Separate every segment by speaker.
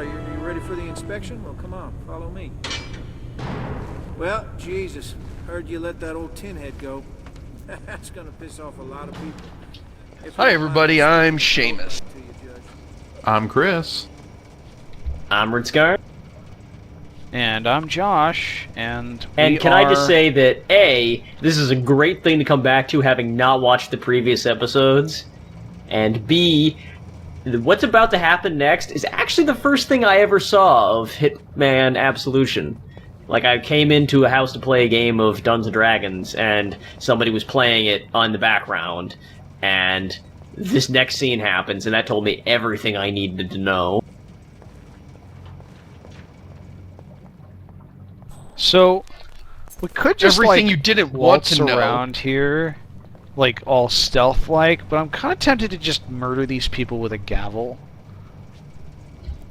Speaker 1: are. You ready for the inspection? Well, come on, follow me. Well, Jesus, heard you let that old tin head go. That's gonna piss off a lot of people.
Speaker 2: Hi everybody, I'm Seamus.
Speaker 3: I'm Chris.
Speaker 4: I'm Ritzgar.
Speaker 5: And I'm Josh, and
Speaker 4: can I just say that, A, this is a great thing to come back to, having not watched the previous episodes, and B, what's about to happen next is actually the first thing I ever saw of Hitman Absolution. Like, I came into a house to play a game of Dungeons & Dragons, and somebody was playing it on the background, and this next scene happens, and that told me everything I needed to know.
Speaker 5: So, we could just
Speaker 2: everything
Speaker 5: like
Speaker 2: you didn't want
Speaker 5: waltz
Speaker 2: to know
Speaker 5: around here, like all stealth-like, but I'm kind of tempted to just murder these people with a gavel,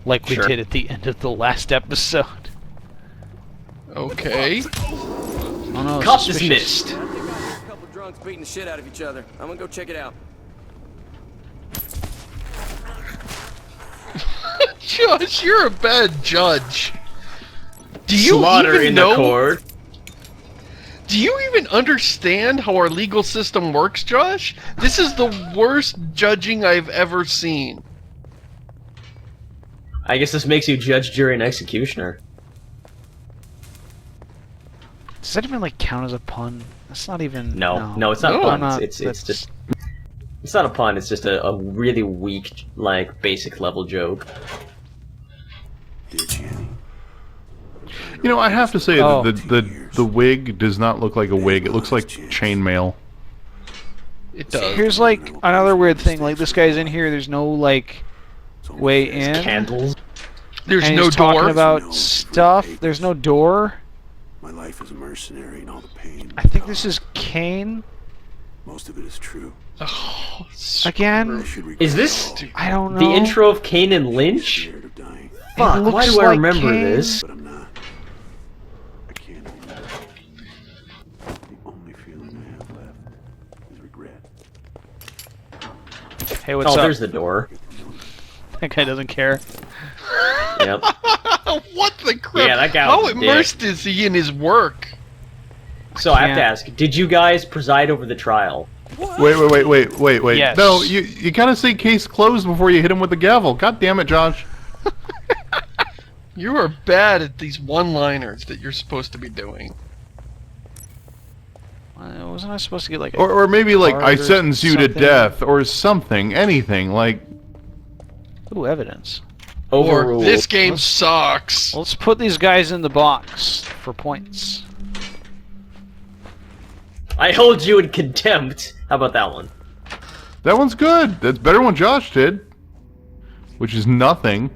Speaker 5: like we did at the end of the last episode.
Speaker 2: Okay.
Speaker 5: Oh no,
Speaker 4: Cop
Speaker 5: suspicious.
Speaker 4: dismissed.
Speaker 6: I think I hear a couple drunks beating the shit out of each other. I'm gonna go check it out.
Speaker 2: Josh, you're a bad judge. Do you
Speaker 4: Slaughter
Speaker 2: even
Speaker 4: in
Speaker 2: know?
Speaker 4: the court.
Speaker 2: Do you even understand how our legal system works, Josh? This is the worst judging I've ever seen.
Speaker 4: I guess this makes you judge, jury, and executioner.
Speaker 5: Does that even like count as a pun? That's not even.
Speaker 4: No, it's not a pun. It's just. It's not a pun. It's just a really weak, like, basic level joke.
Speaker 3: You know, I have to say that the wig does not look like a wig. It looks like chainmail.
Speaker 2: It does.
Speaker 5: Here's like another weird thing. Like this guy's in here. There's no like way in.
Speaker 4: Candles.
Speaker 2: There's
Speaker 5: and
Speaker 2: no
Speaker 5: he's
Speaker 2: door.
Speaker 5: Talking about stuff. There's no door.
Speaker 7: My life as a mercenary and all the pain.
Speaker 5: I think this is Kane
Speaker 7: Most of it is true.
Speaker 2: Oh,
Speaker 5: again.
Speaker 4: Is this
Speaker 5: I don't know.
Speaker 4: the intro of Kane and Lynch?
Speaker 7: Scared of dying,
Speaker 4: Fuck, why
Speaker 5: looks
Speaker 4: do I
Speaker 5: like
Speaker 4: remember
Speaker 5: Kane.
Speaker 4: this?
Speaker 7: but I'm not. I can't anymore. The only feeling I have left is regret.
Speaker 5: Hey, what's
Speaker 4: Oh,
Speaker 5: up?
Speaker 4: there's the door.
Speaker 5: That guy doesn't care.
Speaker 4: Yep.
Speaker 2: What the crap?
Speaker 4: Yeah, that guy
Speaker 2: How
Speaker 4: was a dick.
Speaker 2: immersed is he in his work?
Speaker 4: So I have to ask, did you guys preside over the trial?
Speaker 3: Wait.
Speaker 5: Yes.
Speaker 3: No, you kind of say case closed before you hit him with the gavel. God damn it, Josh.
Speaker 2: You are bad at these one-liners that you're supposed to be doing.
Speaker 5: Wasn't I supposed to get like?
Speaker 3: Or maybe like,
Speaker 5: card
Speaker 3: I
Speaker 5: or
Speaker 3: sentence you to
Speaker 5: something?
Speaker 3: death, or something, anything, like...
Speaker 5: Ooh, evidence.
Speaker 4: Overruled.
Speaker 2: Or this game sucks.
Speaker 5: Let's put these guys in the box for points.
Speaker 4: I hold you in contempt. How about that one?
Speaker 3: That one's good. That's better than what Josh did. Which is nothing.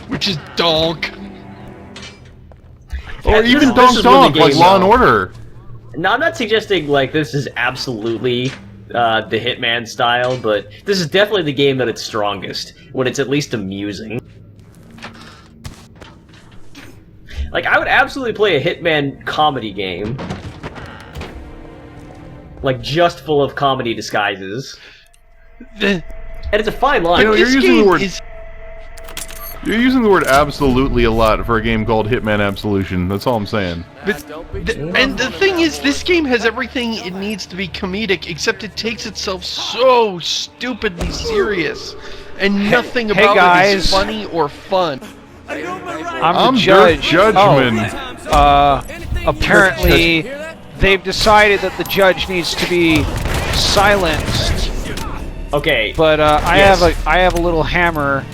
Speaker 2: Which is donk.
Speaker 3: Or
Speaker 4: this
Speaker 3: even
Speaker 4: is
Speaker 3: Donk
Speaker 4: when the
Speaker 3: Donk, like
Speaker 4: game,
Speaker 3: Law and Order.
Speaker 4: Now, I'm not suggesting, like, this is absolutely the Hitman style, but this is definitely the game at its strongest, when it's at least amusing. Like, I would absolutely play a Hitman comedy game. Like, just full of comedy disguises. And it's a fine line.
Speaker 3: You know, you're
Speaker 2: This
Speaker 3: using the
Speaker 2: game
Speaker 3: word...
Speaker 2: is...
Speaker 3: You're using the word absolutely a lot for a game called Hitman Absolution. That's all I'm saying.
Speaker 2: And the thing is, this game has everything it needs to be comedic, except it takes itself so stupidly serious, and nothing
Speaker 5: hey
Speaker 2: about it
Speaker 5: guys.
Speaker 2: is funny or fun.
Speaker 5: I'm the
Speaker 3: your
Speaker 5: judge.
Speaker 3: judgment.
Speaker 5: Apparently, they've decided that the judge needs to be silenced.
Speaker 4: Okay,
Speaker 5: But
Speaker 4: Yes.
Speaker 5: I have a little hammer.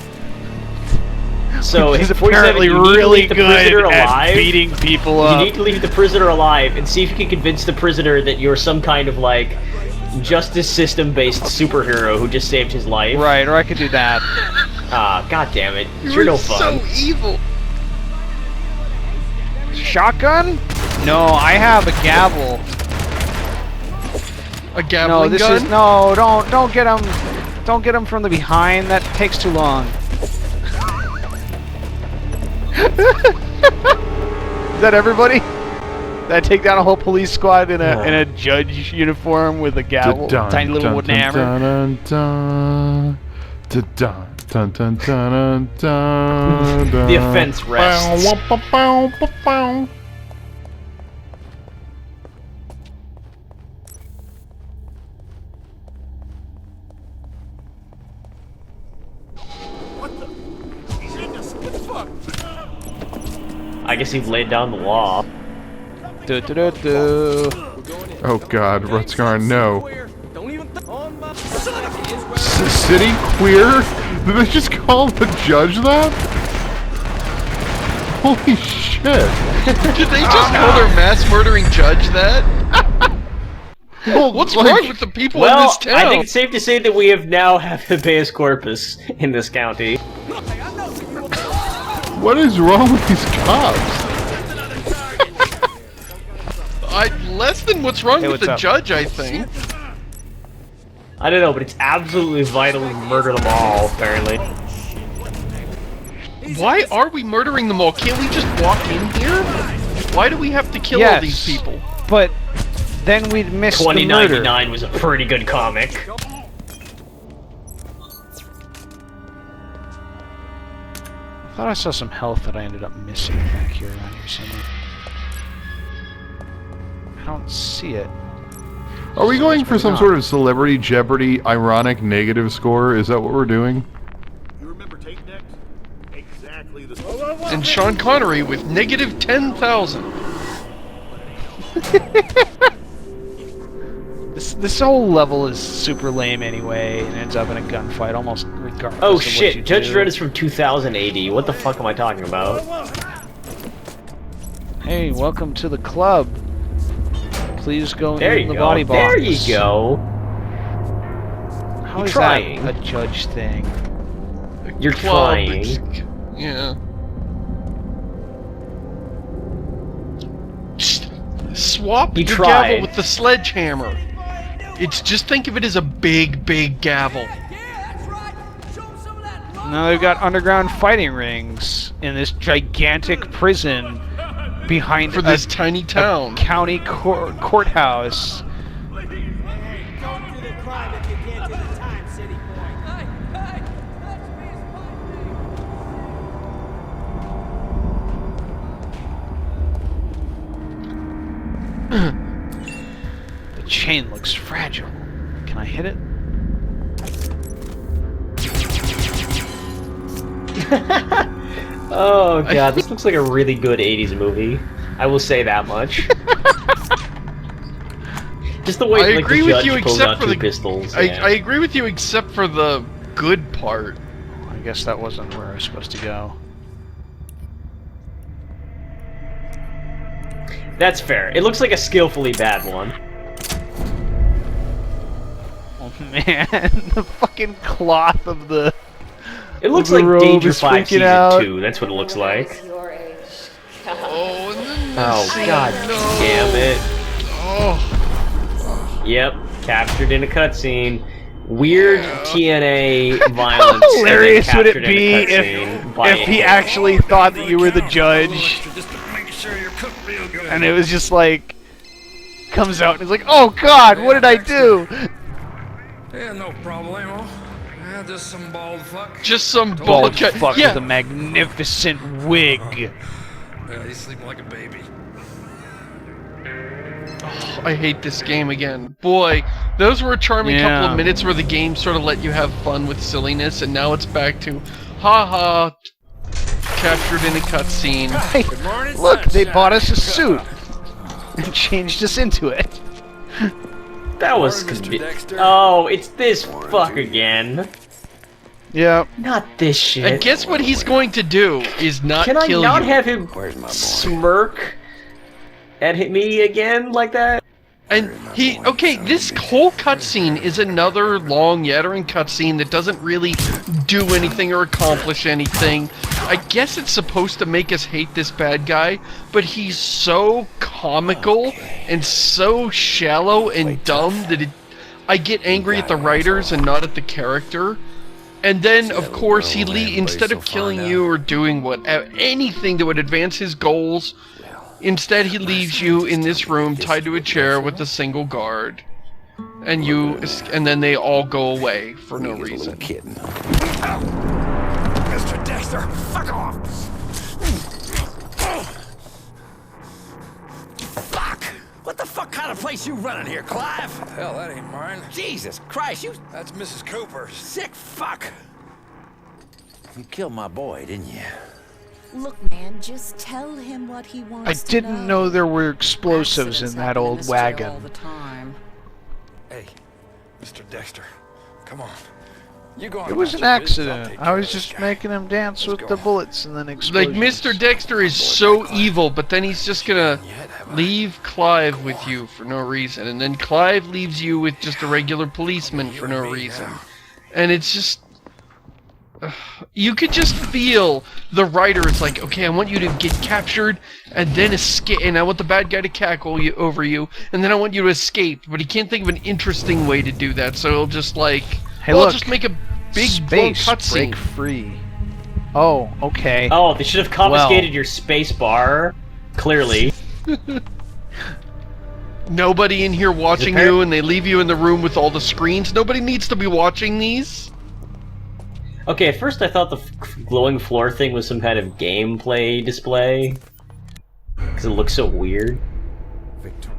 Speaker 4: so
Speaker 5: He's
Speaker 4: 47,
Speaker 5: apparently
Speaker 4: you need to
Speaker 5: really
Speaker 4: leave the prisoner
Speaker 5: good at
Speaker 4: alive.
Speaker 5: beating people
Speaker 4: You
Speaker 5: up.
Speaker 4: need to leave the prisoner alive and see if you can convince the prisoner that you're some kind of, like, justice system-based superhero who just saved his life.
Speaker 5: Right, or I could do that.
Speaker 4: Ah, god damn it. You're
Speaker 2: You're
Speaker 4: no
Speaker 2: so
Speaker 4: fun.
Speaker 2: evil.
Speaker 5: Shotgun? No, I have a gavel.
Speaker 2: A gabbling
Speaker 5: No, this
Speaker 2: gun?
Speaker 5: is don't get him. Don't get him from the behind. That takes too long. Is that everybody? Did I take down a whole police squad in a judge uniform with a gavel, tiny little wooden hammer?
Speaker 3: Dun, dun, dun, dun, dun, Dun, dun, dun, dun, dun, dun.
Speaker 4: The offense rests.
Speaker 3: Bow, bow, bow, bow, bow.
Speaker 4: I guess he laid down the law.
Speaker 5: Do do do do.
Speaker 3: Oh God, Rutsgar, no.
Speaker 6: Don't even on my
Speaker 3: City queer? Did they just call the judge that? Holy shit!
Speaker 2: Did they just call their mass murdering judge that?
Speaker 3: Well,
Speaker 2: What's
Speaker 3: like,
Speaker 2: wrong with the people in
Speaker 4: Well,
Speaker 2: this town?
Speaker 4: I think it's safe to say that we have now have habeas corpus in this county.
Speaker 3: what is wrong with these cops?
Speaker 2: Less than what's wrong
Speaker 5: Hey,
Speaker 2: with
Speaker 5: what's
Speaker 2: the
Speaker 5: up?
Speaker 2: judge, I think.
Speaker 4: I don't know, but it's absolutely vital we murder them all, apparently.
Speaker 2: Why are we murdering them all? Can't we just walk in here? Why do we have to kill all these people?
Speaker 5: But then we'd miss the murder.
Speaker 4: 2099 was a pretty good comic.
Speaker 5: I thought I saw some health that I ended up missing back here around here somewhere. I don't see it.
Speaker 3: Are we going for some sort of Celebrity Jeopardy ironic negative score? Is that what we're doing?
Speaker 7: You remember tape decks? Exactly the
Speaker 2: And Sean Connery with negative 10,000.
Speaker 5: This whole level is super lame anyway, and ends up in a gunfight almost regardless.
Speaker 4: Oh
Speaker 5: of what
Speaker 4: shit,
Speaker 5: you
Speaker 4: Judge
Speaker 5: do.
Speaker 4: Dredd is from 2000 AD. What the fuck am I talking about?
Speaker 5: Hey, welcome to the club. Please go
Speaker 4: There
Speaker 5: in
Speaker 4: you
Speaker 5: the
Speaker 4: go.
Speaker 5: body box.
Speaker 4: There you go.
Speaker 5: How
Speaker 4: You're
Speaker 5: is
Speaker 4: trying.
Speaker 5: that a judge thing?
Speaker 4: You're
Speaker 2: Club,
Speaker 4: trying.
Speaker 2: Yeah. Just swap
Speaker 4: You
Speaker 2: the
Speaker 4: tried.
Speaker 2: gavel with the sledgehammer. It's just think of it as a big, big gavel.
Speaker 5: Now they've got underground fighting rings in this gigantic prison behind
Speaker 2: For this tiny town.
Speaker 5: county courthouse.
Speaker 8: Don't do the crime if you can't do the time, city boy.
Speaker 5: The chain looks fragile. Can I hit it?
Speaker 4: Oh god, this looks like a really good 80s movie. I will say that much. Just the way
Speaker 2: I
Speaker 4: like,
Speaker 2: agree
Speaker 4: the
Speaker 2: with
Speaker 4: judge
Speaker 2: you
Speaker 4: pulls
Speaker 2: except
Speaker 4: out
Speaker 2: for
Speaker 4: two
Speaker 2: the
Speaker 4: pistols.
Speaker 2: I
Speaker 4: yeah.
Speaker 2: agree with you except for the good part.
Speaker 5: I guess that wasn't where I was supposed to go.
Speaker 4: That's fair. It looks like a skillfully bad one.
Speaker 5: Oh man, the fucking cloth of the...
Speaker 4: It looks
Speaker 5: The
Speaker 4: like
Speaker 5: robe
Speaker 4: Danger
Speaker 5: is
Speaker 4: 5
Speaker 5: freaking
Speaker 4: Season
Speaker 5: out.
Speaker 4: 2. That's what it looks like.
Speaker 9: Your age.
Speaker 2: Oh, and then
Speaker 4: Oh god damn it.
Speaker 2: Oh,
Speaker 4: Yep, captured in a cutscene. Weird TNA violence.
Speaker 5: How hilarious
Speaker 4: and then
Speaker 5: would it
Speaker 4: captured in a
Speaker 5: be
Speaker 4: cutscene by
Speaker 5: if he
Speaker 4: a-
Speaker 5: actually thought that you were the judge, and it was just like, comes out and he's like, oh god, what did I do?
Speaker 10: Yeah, no problemo. Yeah, just some bald fuck.
Speaker 2: just some
Speaker 5: Bald
Speaker 2: bald cat.
Speaker 5: fuck
Speaker 2: Yeah,
Speaker 5: with a magnificent wig.
Speaker 10: Yeah, he's sleeping like a baby.
Speaker 2: I hate this game again. Boy, those were a charming couple
Speaker 5: Yeah.
Speaker 2: of minutes where the game sort of let you have fun with silliness, and now it's back to, haha, captured in a cutscene.
Speaker 5: Hey, look, they bought us a suit and changed us into it.
Speaker 4: That was
Speaker 6: Morning, Mr. Dexter.
Speaker 4: Oh, it's this fuck again.
Speaker 5: Yeah.
Speaker 4: Not this shit.
Speaker 2: And guess what he's going to do is not
Speaker 4: Can I
Speaker 2: kill
Speaker 4: not
Speaker 2: you.
Speaker 4: have him
Speaker 6: Where's my boy?
Speaker 4: smirk and hit me again like that?
Speaker 2: And okay, this whole cutscene is another long Yattering cutscene that doesn't really do anything or accomplish anything. I guess it's supposed to make us hate this bad guy, but he's so comical and so shallow and dumb that I get angry at the writers and not at the character. And then, of course, instead of killing you or doing anything that would advance his goals, instead he leaves you in this room tied to a chair with a single guard. And then they all go away for no reason.
Speaker 6: Kitten.
Speaker 10: Dexter! Fuck off! Fuck! What the fuck kind of place you running here, Clive?
Speaker 9: Hell, that ain't mine.
Speaker 10: Jesus Christ, you
Speaker 9: That's Mrs. Cooper's.
Speaker 10: sick fuck! You killed my boy, didn't you?
Speaker 11: Look, man, just tell him what he
Speaker 5: I
Speaker 11: wants to
Speaker 5: didn't know there were explosives
Speaker 11: Accidents
Speaker 5: in that
Speaker 11: happen
Speaker 5: old
Speaker 11: this jail all
Speaker 5: wagon.
Speaker 11: the time.
Speaker 9: Hey, Mr. Dexter, come on. You go on
Speaker 5: It was
Speaker 9: about
Speaker 5: an
Speaker 9: your business, I'll
Speaker 5: accident.
Speaker 9: take
Speaker 5: I
Speaker 9: care
Speaker 5: was
Speaker 9: of this
Speaker 5: just
Speaker 9: guy.
Speaker 5: making him dance
Speaker 9: Let's
Speaker 5: with
Speaker 9: go.
Speaker 5: the bullets and then
Speaker 2: Like,
Speaker 5: explosions.
Speaker 2: Mr. Dexter is so evil, but then he's just gonna leave Clive with you for no reason, and then Clive leaves you with just a regular policeman for no reason. And it's just... you could just feel the writer is like, okay, I want you to get captured and then escape, and I want the bad guy to cackle you over you, and then I want you to escape, but he can't think of an interesting way to do that, so he'll just like,
Speaker 5: Hey,
Speaker 2: well,
Speaker 5: look,
Speaker 2: just make a big
Speaker 5: space
Speaker 2: cutscene.
Speaker 5: break free. Oh, okay.
Speaker 4: Oh, they should have confiscated your space bar. Clearly.
Speaker 2: Nobody in here watching
Speaker 4: Apparent-
Speaker 2: you, and they leave you in the room with all the screens. Nobody needs to be watching these.
Speaker 4: Okay, at first I thought the glowing floor thing was some kind of gameplay display. Because it looks so weird.
Speaker 7: Victor.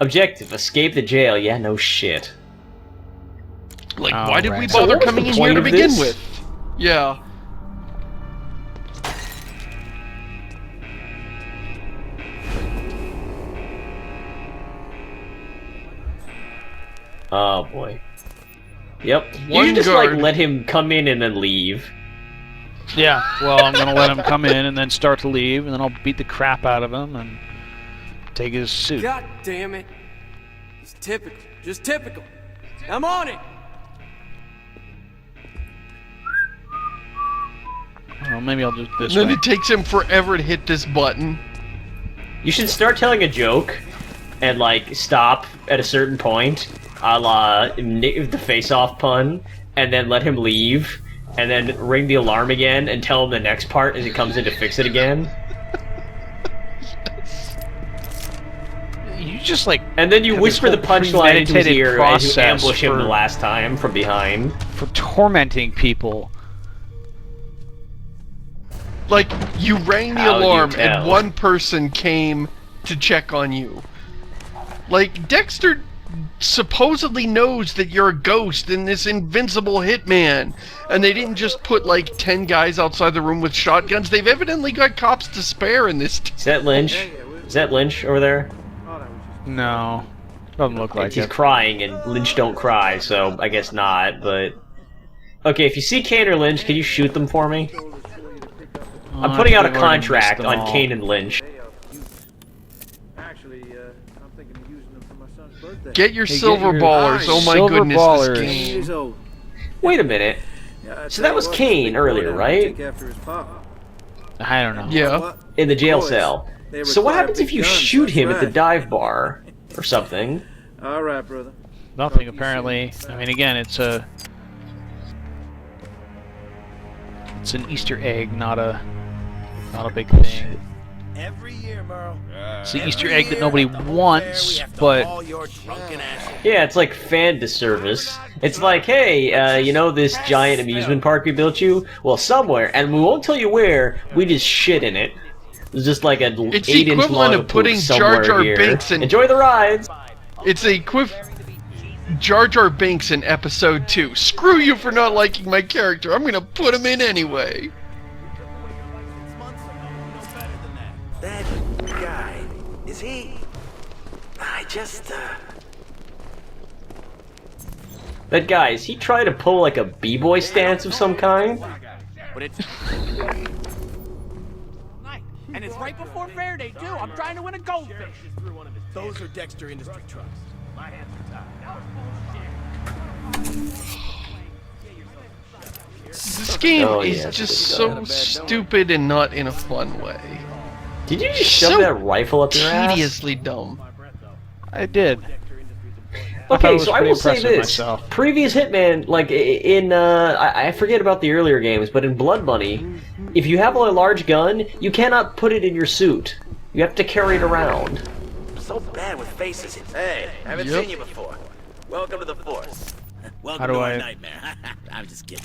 Speaker 4: Objective, escape the jail. Yeah, no shit.
Speaker 2: Like,
Speaker 5: Oh,
Speaker 2: why did we
Speaker 5: right.
Speaker 4: So
Speaker 2: bother
Speaker 4: what was
Speaker 2: coming
Speaker 4: the
Speaker 2: in here
Speaker 4: point
Speaker 2: to
Speaker 4: of
Speaker 2: begin
Speaker 4: this?
Speaker 2: with? Yeah.
Speaker 4: Oh boy. Yep. You
Speaker 2: One
Speaker 4: should just
Speaker 2: guard.
Speaker 4: like let him come in and then leave.
Speaker 5: Yeah, well, I'm gonna let him come in and then start to leave, and then I'll beat the crap out of him and take his suit.
Speaker 6: God damn it. It's typical. Just typical. I'm on it.
Speaker 5: Well, maybe I'll do it this
Speaker 2: And then
Speaker 5: way.
Speaker 2: it takes him forever to hit this button.
Speaker 4: You should start telling a joke and like stop at a certain point, a la the face-off pun, and then let him leave, and then ring the alarm again and tell him the next part as he comes in to fix it again.
Speaker 5: You just like
Speaker 4: And then you
Speaker 5: have
Speaker 4: whisper
Speaker 5: this
Speaker 4: the
Speaker 5: whole
Speaker 4: punchline into his
Speaker 5: premeditated
Speaker 4: ear as you
Speaker 5: process
Speaker 4: ambush him
Speaker 5: for-
Speaker 4: the last time from behind.
Speaker 5: for tormenting people.
Speaker 2: Like, you rang the
Speaker 4: How do you
Speaker 2: alarm
Speaker 4: tell?
Speaker 2: and one person came to check on you. Like, Dexter supposedly knows that you're a ghost and this invincible hitman, and they didn't just put like 10 guys outside the room with shotguns. They've evidently got cops to spare in this.
Speaker 4: Is that Lynch? Is that Lynch over there?
Speaker 5: No, doesn't look like
Speaker 4: He's
Speaker 5: it.
Speaker 4: crying, and Lynch don't cry, so I guess not, but... Okay, if you see Kane or Lynch, can you shoot them for me? I'm
Speaker 5: Oh,
Speaker 4: putting
Speaker 5: I
Speaker 4: out a
Speaker 5: think I've already missed
Speaker 4: contract
Speaker 5: them
Speaker 4: on
Speaker 5: all.
Speaker 4: Kane and Lynch.
Speaker 1: Actually, I'm thinking of using them for my son's birthday.
Speaker 2: Get your
Speaker 5: Hey, get
Speaker 2: silver
Speaker 5: your
Speaker 2: ballers. Oh my
Speaker 5: silver
Speaker 2: goodness,
Speaker 5: ballers.
Speaker 2: this
Speaker 1: 10
Speaker 2: game.
Speaker 1: years old.
Speaker 4: Wait a minute.
Speaker 1: Yeah, I
Speaker 4: So
Speaker 1: tell
Speaker 4: that
Speaker 1: you
Speaker 4: was
Speaker 1: what,
Speaker 4: Kane
Speaker 1: big
Speaker 4: earlier,
Speaker 1: boy
Speaker 4: right?
Speaker 1: take after his pop.
Speaker 5: I don't know.
Speaker 2: Yeah.
Speaker 1: What?
Speaker 4: In the jail
Speaker 1: Boys,
Speaker 4: cell.
Speaker 1: they
Speaker 4: So what
Speaker 1: require
Speaker 4: happens if
Speaker 1: big
Speaker 4: you
Speaker 1: guns,
Speaker 4: shoot him
Speaker 1: that's
Speaker 4: at the
Speaker 1: right.
Speaker 4: dive bar? Or something?
Speaker 1: Alright, brother.
Speaker 5: Nothing apparently. I mean, again, it's an Easter egg, not a big thing.
Speaker 8: Every year, Merle.
Speaker 5: It's the Easter egg that nobody wants, but
Speaker 4: Yeah, it's like fan disservice. It's like, hey, you know this giant amusement park we built you? Well, somewhere, and we won't tell you where, we just shit in it. It's just like an
Speaker 2: It's the
Speaker 4: 8-inch
Speaker 2: equivalent
Speaker 4: log
Speaker 2: of
Speaker 4: of
Speaker 2: putting
Speaker 4: poop
Speaker 2: Jar
Speaker 4: somewhere
Speaker 2: Jar
Speaker 4: here.
Speaker 2: Binks in-
Speaker 4: Enjoy the rides!
Speaker 2: It's a Jar Jar Binks in episode 2. Screw you for not liking my character. I'm gonna put him in anyway.
Speaker 8: That guy, is he...
Speaker 4: That guy, is he trying to pull like a b-boy stance of some kind?
Speaker 8: And it's right before fair day, too. I'm trying to win a goldfish. Those are Dexter Industry trucks. My hands are tied.
Speaker 2: This game
Speaker 4: Oh,
Speaker 2: is
Speaker 4: yeah,
Speaker 2: just
Speaker 4: it's
Speaker 2: so stupid and not in a fun way.
Speaker 4: Did you just shove
Speaker 2: So
Speaker 4: that rifle up your ass?
Speaker 2: Tediously dumb.
Speaker 5: I did. I thought
Speaker 4: Okay,
Speaker 5: it was
Speaker 4: so I
Speaker 5: pretty
Speaker 4: will say
Speaker 5: impressive
Speaker 4: this:
Speaker 5: myself.
Speaker 4: previous Hitman, like in I forget about the earlier games, but in Blood Money, if you have a large gun, you cannot put it in your suit. You have to carry it around.
Speaker 8: So bad with faces. Hey, haven't
Speaker 2: Yep.
Speaker 8: seen you before. Welcome to the Force. Welcome
Speaker 5: How do
Speaker 8: to
Speaker 5: I-
Speaker 8: our nightmare. I'm just kidding.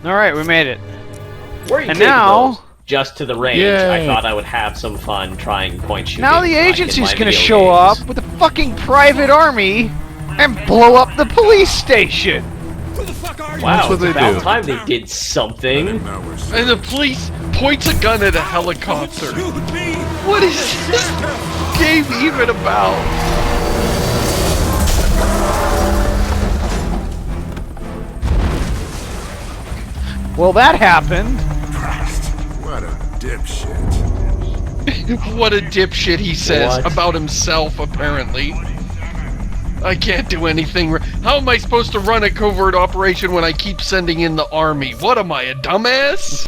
Speaker 5: Alright, we made it.
Speaker 4: Where are you
Speaker 5: And
Speaker 4: taking
Speaker 5: now-
Speaker 4: those? Just to the range.
Speaker 3: Yay.
Speaker 4: I thought I would have some fun trying point shooting.
Speaker 5: Now the
Speaker 4: like in
Speaker 5: agency's
Speaker 4: my
Speaker 5: gonna
Speaker 4: video
Speaker 5: show
Speaker 4: games.
Speaker 5: up with a fucking private army and blow up the police station!
Speaker 4: Wow,
Speaker 3: what
Speaker 4: it's
Speaker 3: they
Speaker 4: about
Speaker 3: do.
Speaker 4: time they did something.
Speaker 2: And the police points a gun at a helicopter. What is this game even about?
Speaker 5: Well, that happened.
Speaker 9: What a dipshit.
Speaker 2: What a dipshit he says
Speaker 4: What?
Speaker 2: about himself, apparently. I can't do anything. How am I supposed to run a covert operation when I keep sending in the army? What am I, a dumbass?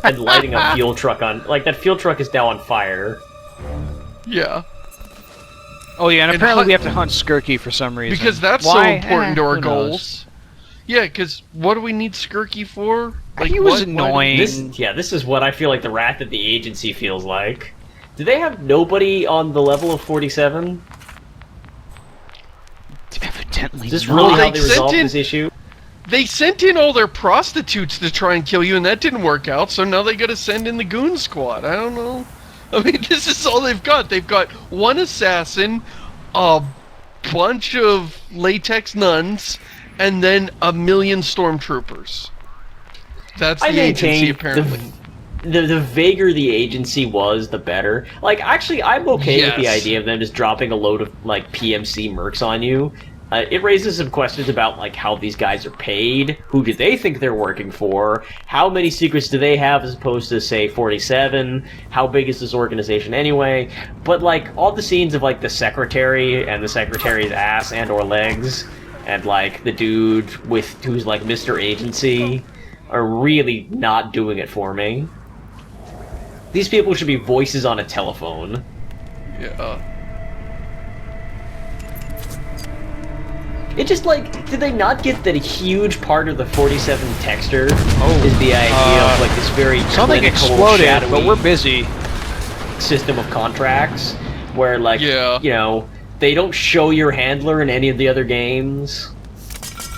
Speaker 4: And lighting a fuel truck on... Like, that fuel truck is now on fire.
Speaker 2: Yeah.
Speaker 5: Oh yeah, and
Speaker 2: And
Speaker 5: apparently
Speaker 2: hunt-
Speaker 5: we have to hunt Skirky for some reason.
Speaker 2: Because that's
Speaker 5: Why?
Speaker 2: so important to our
Speaker 5: Who knows?
Speaker 2: goals. Yeah, because what do we need Skirky for?
Speaker 5: He was
Speaker 2: what-
Speaker 5: annoying.
Speaker 4: This is what I feel like the wrath of the agency feels like. Do they have nobody on the level of 47?
Speaker 5: Evidently
Speaker 4: Is this
Speaker 5: not.
Speaker 4: really
Speaker 2: Well,
Speaker 4: how
Speaker 2: they
Speaker 4: they
Speaker 2: sent
Speaker 4: resolve
Speaker 2: in-
Speaker 4: this issue?
Speaker 2: They sent in all their prostitutes to try and kill you, and that didn't work out, so now they gotta send in the goon squad. I don't know. I mean, this is all they've got. They've got one assassin, a bunch of latex nuns, and then a million stormtroopers. That's the
Speaker 4: I
Speaker 2: agency,
Speaker 4: maintain
Speaker 2: apparently.
Speaker 4: the vaguer the agency was, the better. Like, actually, I'm okay with the
Speaker 2: Yes.
Speaker 4: idea of them just dropping a load of, like, PMC mercs on you. It raises some questions about, like, how these guys are paid, who do they think they're working for, how many secrets do they have as opposed to, say, 47, how big is this organization anyway, but, like, all the scenes of, like, the secretary and the secretary's ass and or legs, and, like, the dude who's, like, Mr. Agency, are really not doing it for me. These people should be voices on a telephone.
Speaker 2: Yeah.
Speaker 4: It just, like, did they not get that a huge part of the 47 texture is the idea of, like, this very
Speaker 5: Something
Speaker 4: clinical,
Speaker 5: exploded,
Speaker 4: shadowy
Speaker 5: but we're busy.
Speaker 4: system of contracts where, like,
Speaker 2: Yeah.
Speaker 4: you know, they don't show your handler in any of the other games.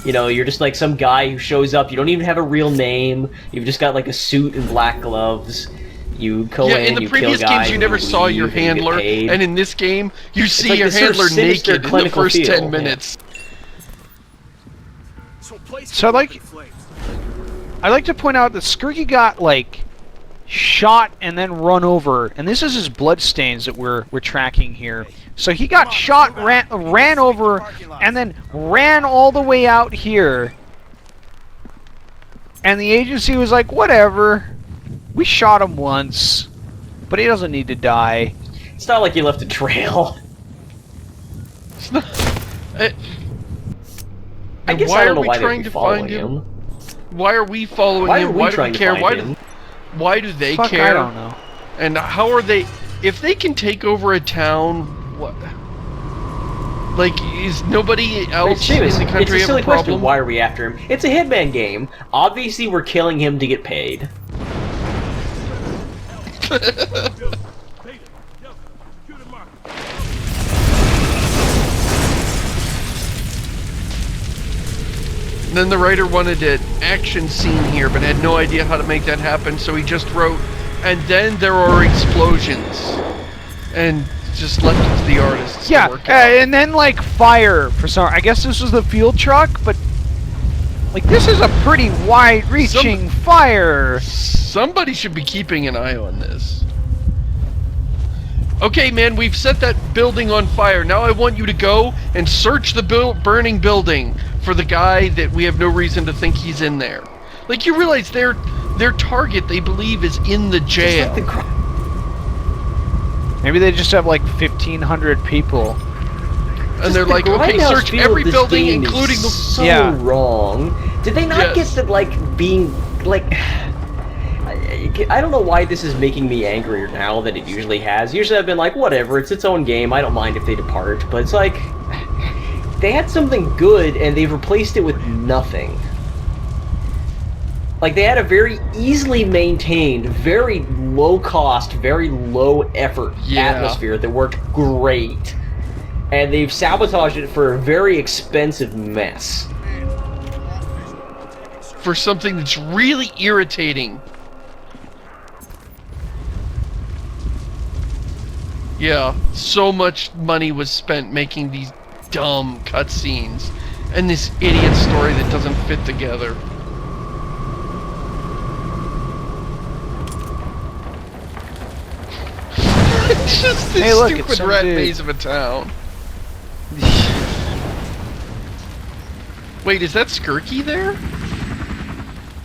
Speaker 4: You know, you're just, like, some guy who shows up, you don't even have a real name, you've just got, like, a suit and black gloves. You go
Speaker 2: Yeah,
Speaker 4: in,
Speaker 2: in the
Speaker 4: you
Speaker 2: previous
Speaker 4: kill guys,
Speaker 2: games you never saw your
Speaker 4: leave, and you get
Speaker 2: handler,
Speaker 4: paid.
Speaker 2: and in this game, you see
Speaker 4: like
Speaker 2: your
Speaker 4: this sort of
Speaker 2: handler
Speaker 4: sinister
Speaker 2: naked in the
Speaker 4: clinical
Speaker 2: first
Speaker 4: feel,
Speaker 2: 10
Speaker 4: yeah.
Speaker 2: minutes.
Speaker 5: So I'd like to point out that Skirky got like shot and then run over, and this is his blood stains that we're tracking here. So he got shot, ran over, and then ran all the way out here. And the agency was like, whatever. We shot him once, but he doesn't need to die.
Speaker 4: It's not like you left a trail.
Speaker 2: It's not,
Speaker 4: I guess
Speaker 2: why
Speaker 4: I don't
Speaker 2: are
Speaker 4: know
Speaker 2: we
Speaker 4: why
Speaker 2: trying
Speaker 4: they're
Speaker 2: to
Speaker 4: following
Speaker 2: find him?
Speaker 4: him.
Speaker 2: Why are we following
Speaker 4: Why
Speaker 2: him?
Speaker 4: are we
Speaker 2: Why do
Speaker 4: trying
Speaker 2: we
Speaker 4: to
Speaker 2: care?
Speaker 4: find
Speaker 2: Why do they
Speaker 5: Fuck,
Speaker 2: care?
Speaker 5: I don't know.
Speaker 2: And how are they? If they can take over a town, what? Like, is nobody else in the country
Speaker 4: it's a
Speaker 2: have
Speaker 4: silly
Speaker 2: a problem?
Speaker 4: question. Why are we after him? It's a Hitman game. Obviously, we're killing him to get paid.
Speaker 2: Then the writer wanted an action scene here, but had no idea how to make that happen, so he just wrote, and then there are explosions. And just left it to the artists
Speaker 5: Yeah,
Speaker 2: to work out.
Speaker 5: and then like fire for some. I guess this was the field truck, but like this is a pretty wide-reaching fire.
Speaker 2: Somebody should be keeping an eye on this. Okay, man, we've set that building on fire. Now I want you to go and search the burning building for the guy that we have no reason to think he's in there. Like, you realize their target, they believe, is in the jail.
Speaker 5: Maybe they just have like 1,500 people.
Speaker 2: And they're like, okay,
Speaker 4: Grindhouse
Speaker 2: search
Speaker 4: feel
Speaker 2: every
Speaker 4: of this
Speaker 2: building,
Speaker 4: game is
Speaker 2: including the...
Speaker 4: so
Speaker 5: Yeah.
Speaker 4: wrong. Did they not
Speaker 2: Yes.
Speaker 4: get that, like, being, like... I don't know why this is making me angrier now than it usually has. Usually I've been like, whatever, it's its own game, I don't mind if they depart. But it's like... They had something good, and they've replaced it with nothing. Like, they had a very easily maintained, very low-cost, very low-effort
Speaker 2: Yeah.
Speaker 4: atmosphere that worked great. and they've sabotaged it for a very expensive mess.
Speaker 2: For something that's really irritating. Yeah, so much money was spent making these dumb cutscenes, and this idiot story that doesn't fit together. It's just this stupid rat maze of a town. Wait, is that Skirky there?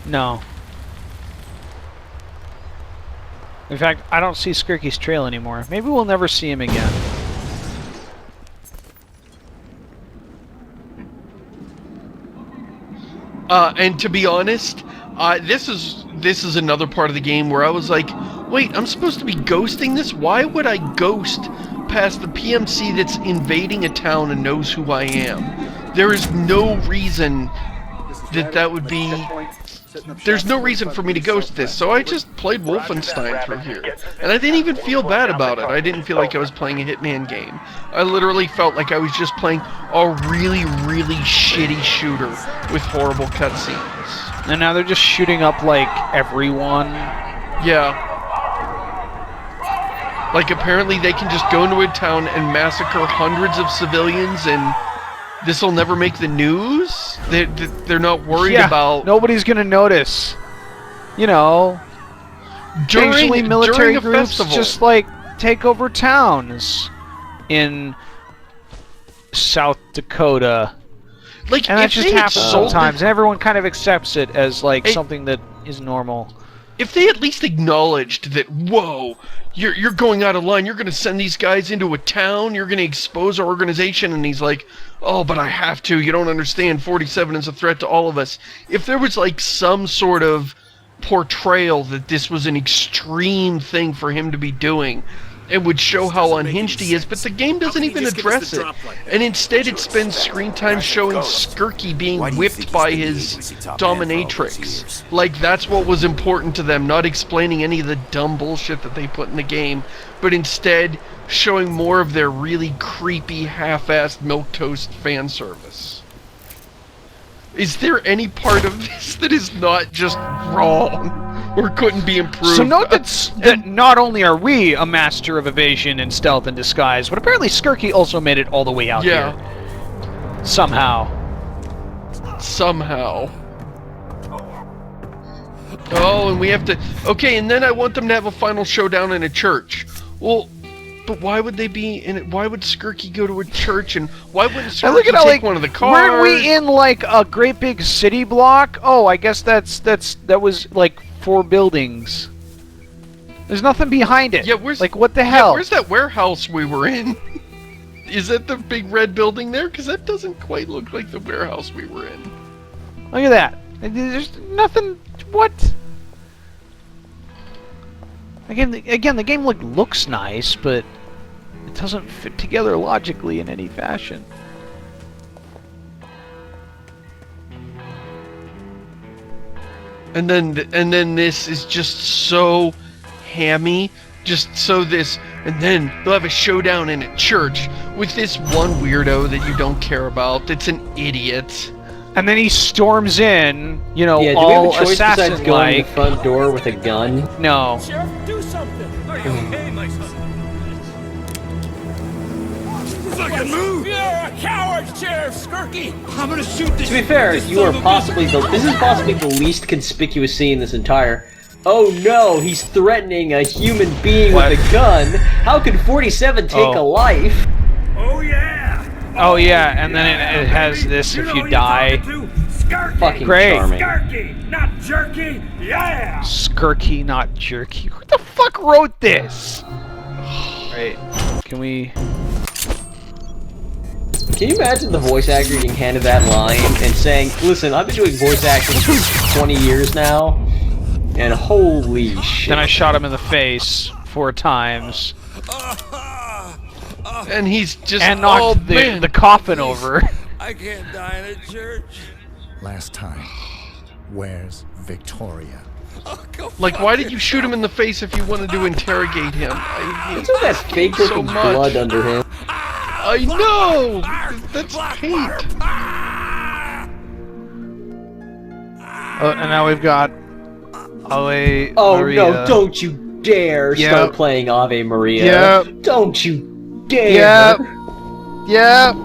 Speaker 5: No. In fact, I don't see Skirky's trail anymore. Maybe we'll never see him again.
Speaker 2: And to be honest, this is another part of the game where I was like, wait, I'm supposed to be ghosting this? Why would I ghost past the PMC that's invading a town and knows who I am? There is no reason that would be... There's no reason for me to ghost this, so I just played Wolfenstein through here. And I didn't even feel bad about it. I didn't feel like I was playing a Hitman game. I literally felt like I was just playing a really, really shitty shooter with horrible cutscenes.
Speaker 5: And now they're just shooting up, like, everyone.
Speaker 2: Yeah. Like, apparently they can just go into a town and massacre hundreds of civilians and this'll never make the news? They're not worried about...
Speaker 5: nobody's gonna notice. You know, occasionally military groups just, like, take over towns in South Dakota.
Speaker 2: Like,
Speaker 5: and that just happens sometimes, and everyone kind of accepts it as, like, something that is normal.
Speaker 2: If they at least acknowledged that, whoa, you're going out of line, you're going to send these guys into a town, you're going to expose our organization, and he's like, oh, but I have to, you don't understand, 47 is a threat to all of us. If there was, like, some sort of portrayal that this was an extreme thing for him to be doing, it would show how unhinged he is, but the game doesn't even address it. And instead it spends screen time showing Skirky being whipped by his dominatrix. Like, that's what was important to them, not explaining any of the dumb bullshit that they put in the game, but instead showing more of their really creepy, half-assed milquetoast fan service. Is there any part of this that is not just wrong? Or couldn't be improved?
Speaker 5: So note that not only are we a master of evasion and stealth and disguise, but apparently Skirky also made it all the way out here. Somehow.
Speaker 2: Somehow. Oh, and we have to... Okay, and then I want them to have a final showdown in a church. Well, but why would they be in it? Why would Skirky go to a church, and why wouldn't Skirky take
Speaker 5: like,
Speaker 2: one of the cars?
Speaker 5: Weren't we in, like, a great big city block? Oh, I guess that was, like, 4 buildings. There's nothing behind it.
Speaker 2: Yeah, where's...
Speaker 5: Like, what the hell?
Speaker 2: Yeah, where's that warehouse we were in? Is that the big red building there? Because that doesn't quite look like the warehouse we were in.
Speaker 5: Look at that. There's nothing... What? Again, the game looks nice, but it doesn't fit together logically in any fashion.
Speaker 2: And then this is just so hammy. Just so this, and then they'll have a showdown in a church with this one weirdo that you don't care about. That's an idiot.
Speaker 5: And then he storms in, you know,
Speaker 4: yeah,
Speaker 5: all
Speaker 4: do we have a choice besides going to the front door with a gun?
Speaker 5: No.
Speaker 8: Sheriff, do something! Are you okay, my son? Fucking move! You're a coward, Sheriff Skirky! I'm gonna shoot this.
Speaker 4: To be fair, you are possibly this is possibly the least conspicuous scene in this entire... Oh no, he's threatening a human being with a gun! How could 47 take a life?
Speaker 8: Oh yeah!
Speaker 5: Oh yeah, and then it has this if you die.
Speaker 4: Fucking
Speaker 5: great.
Speaker 4: Charming.
Speaker 8: Skirky, not jerky, yeah!
Speaker 5: Skirky, not jerky. Who the fuck wrote this? Right, can we...
Speaker 4: Can you imagine the voice actor getting handed that line and saying, listen, I've been doing voice acting for 20 years now, and holy shit.
Speaker 5: Then I shot him in the face 4 times.
Speaker 2: And he's just...
Speaker 5: And knocked the coffin over.
Speaker 8: I can't die in a church.
Speaker 9: Last time, where's Victoria?
Speaker 2: Like, why did you shoot him in the face if you wanted to interrogate him?
Speaker 4: What's all that fake looking blood under him?
Speaker 2: I know! That's paint!
Speaker 5: And now we've got Ave
Speaker 4: Oh
Speaker 5: Maria.
Speaker 4: no, don't you dare start playing Ave Maria.
Speaker 5: Yep.
Speaker 4: Don't you dare.
Speaker 5: Yep.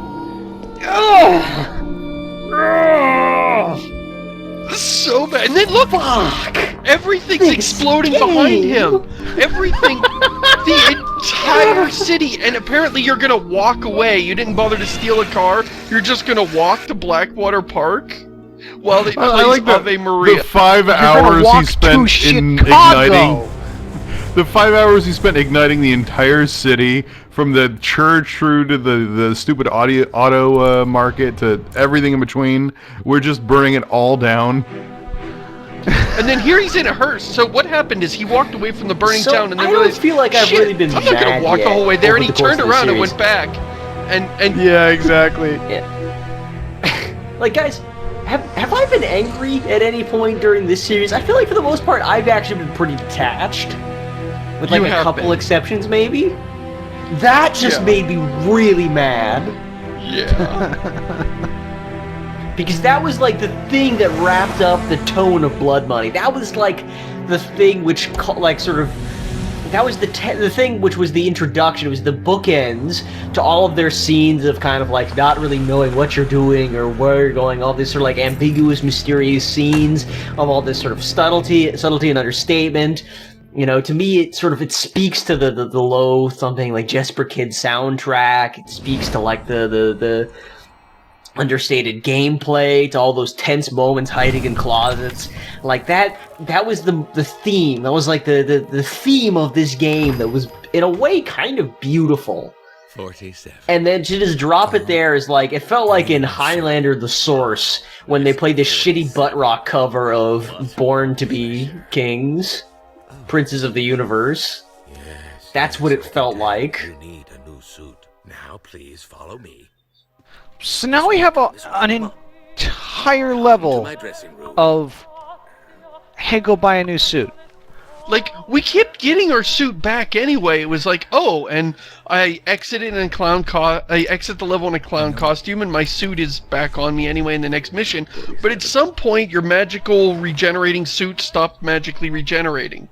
Speaker 2: So bad. And then look!
Speaker 4: Fuck!
Speaker 2: Everything's exploding behind him! Everything... the entire city! And apparently you're gonna walk away. You didn't bother to steal a car. You're just gonna walk to Blackwater Park? While they play Ave Maria.
Speaker 3: The 5 hours he spent in igniting... The 5 hours he spent igniting the entire city, from the church through to the stupid auto market to everything in between. We're just burning it all down.
Speaker 2: And then here he's in a hearse. So what happened is he walked away from the burning town and then
Speaker 4: I
Speaker 2: realized,
Speaker 4: don't feel like I've
Speaker 2: shit,
Speaker 4: really been
Speaker 2: I'm not gonna walk the whole way there, and he turned around and went back. And
Speaker 3: yeah, exactly.
Speaker 4: Yeah. Like, guys, have I been angry at any point during this series? I feel like for the most part I've actually been pretty detached. With like a couple exceptions, maybe? That just made me really mad.
Speaker 2: Yeah.
Speaker 4: Because that was like the thing that wrapped up the tone of Blood Money. That was like the thing which, like, sort of... That was the thing which was the introduction. It was the bookends to all of their scenes of kind of like not really knowing what you're doing or where you're going. All these sort of like ambiguous, mysterious scenes of all this sort of subtlety and understatement. You know, to me, it speaks to the low something like Jesper Kid soundtrack. It speaks to like the understated gameplay, to all those tense moments hiding in closets. Like that was the theme. That was like the theme of this game that was in a way kind of beautiful.
Speaker 12: 47.
Speaker 4: And then to just drop it there is like, it felt like in Highlander The Source when they played this shitty butt rock cover of Born to Be Kings. Princes of the Universe.
Speaker 12: Yes.
Speaker 4: That's what it felt like.
Speaker 12: You need a new suit. Now please follow me.
Speaker 5: So now we have an entire level of, hey, go buy a new suit.
Speaker 2: Like, we kept getting our suit back anyway. It was like, oh, and I exit the level in a clown costume, and my suit is back on me anyway in the next mission. But at some point, your magical regenerating suit stopped magically regenerating.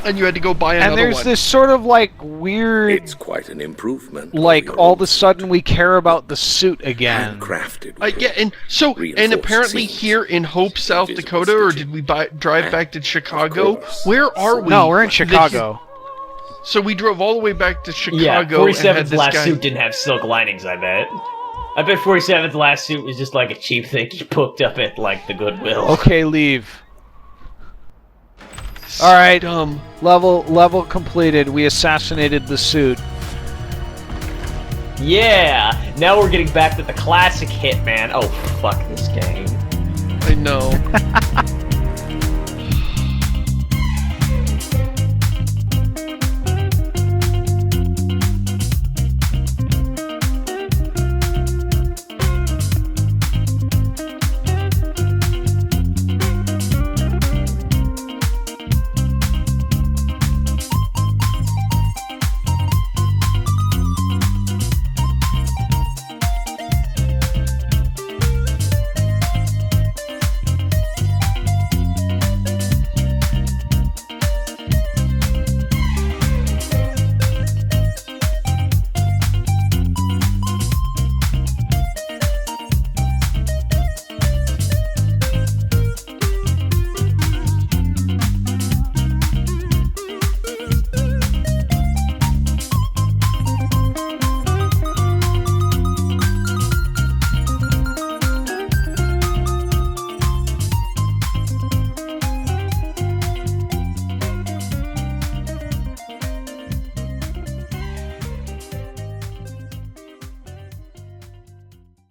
Speaker 2: And you had to go buy another one.
Speaker 5: And there's this sort of like weird...
Speaker 12: It's quite an improvement.
Speaker 5: Like, all of a sudden we care about the suit again.
Speaker 12: Crafted.
Speaker 2: Yeah, and so, and apparently here in Hope, South Dakota, or did we drive back to Chicago? Where are we?
Speaker 5: No, we're in Chicago.
Speaker 2: So we drove all the way back to Chicago.
Speaker 4: Yeah,
Speaker 2: and
Speaker 4: 47's last suit didn't have silk linings, I bet. I bet 47's last suit was just like a cheap thing he picked up at, like, the Goodwill.
Speaker 5: Okay, leave. Alright, level completed. We assassinated the suit.
Speaker 4: Yeah! Now we're getting back to the classic Hitman. Oh, fuck this game.
Speaker 2: I know.